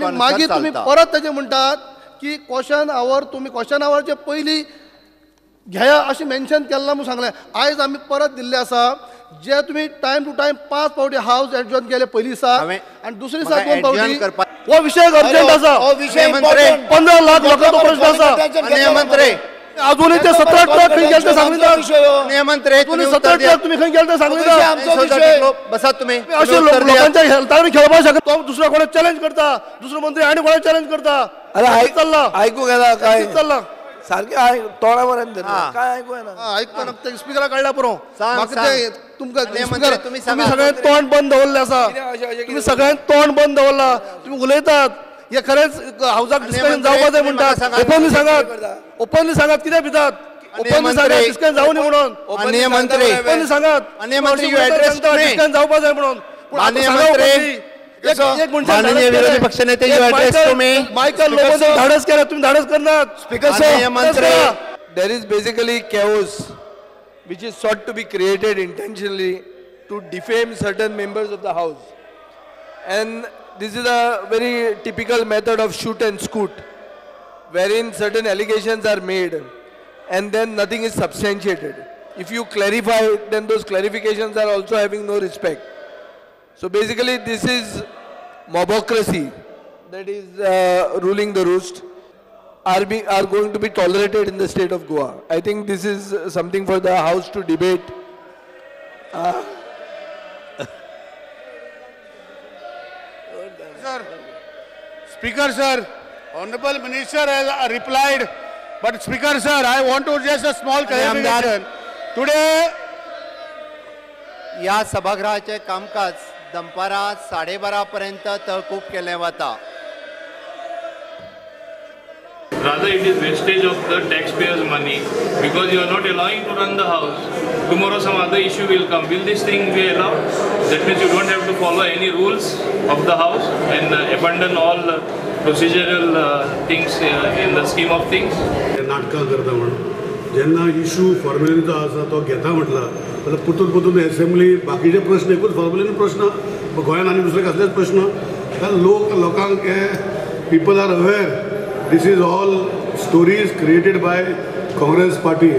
आणि मागीर तुम्ही परत ताजे म्हणटात की क्वेश्चन आवर तुम्ही क्वेश्चन आवरचे पयलीं घेया अशें मेन्शन केलें म्हणून सांगलें. आयज आमी परत दिल्ले आसा जे तुम्ही टाइम टू टाइम 5 फावटी हाऊस एडजॉर्न केले पयलीं दिसा आणि दुसरे दिसा 2 फावटी. हो विषय अर्जंट आसा. 15 लाख लोकांचो प्रश्न आसा. नियमंत्री अजूनही ते 17 ट्रक खंय गेले ते सांगले ना. नियमंत्री तुम्ही 17 ट्रक तुम्ही खंय गेले ते सांगले ना. बसा तुम्ही अशे लोकांच्या हेल्थावर खेळपाक शकता. तो दुसऱ्या कोणाक चॅलेंज करता, दुसरो मंत्री आणि कोणाक चॅलेंज करता. अरे चल्ला ऐकू गेला काय चल्ला सारखे तोंडावर काय ऐकू येना. ऐकता ते स्पीकरा काढला पुरो. म्हाका ते तुमकां तुम्ही तुम्ही सगळ्यांत तोंड बंद दवरलें आसा. तुम्ही सगळ्यांत तोंड बंद दवरला. तुम्ही उलयतात हे खरेंच हाऊसाक डिस्कशन जावपा जाय म्हणटात. ओपनली सांगात, ओपनली सांगात कित्याक भितात. ओपनली सांगात डिस्कशन जावं न्ही म्हणून. माननीय मंत्री ओपनली सांगात डिस्कशन जावपा जाय म्हणून. माननीय मंत्री माननीय विरोधी पक्षनेते यू ॲड्रेस तुम्ही मायकल लोबोने धाडस केला तुम्ही धाडस करणार. स्पीकर माननीय मंत्री there is basically chaos which is sought to be created intentionally to defame certain members of the house, and this is a very typical method of shoot and scoot wherein certain allegations are made and then nothing is substantiated. If you clarify, then those clarifications are also having no respect. So basically this is mobocracy that is ruling the roost, are going to be tolerated in the state of Goa. I think this is something for the house to debate. Sir, Speaker sir, Honorable Minister has replied, but Speaker sir, I want to just a small clarification. Today, या सभागृहाचे कामकाज दनपारा 12:30 पर्यंत तहकूब केले वता. Rather, it is wastage of the taxpayers' money because you are not allowing to run the house. Tomorrow, some other issue will come. Will this thing be allowed? That means you don't have to follow any rules of the house and abandon all procedural things in the scheme of things. नाटकां करता म्हणून जेन्ना issue फॉर्मेलिटीचो आसा तो घेता म्हटला जाल्यार परतून परतून एसेंब्ली बाकीचे प्रश्न एकूच फॉर्मेलिटी प्रश्न गोंयांत आनी दुसरे कसलेच प्रश्न जाल्यार लोकांक हे people R aware. This is all stories created by Congress party.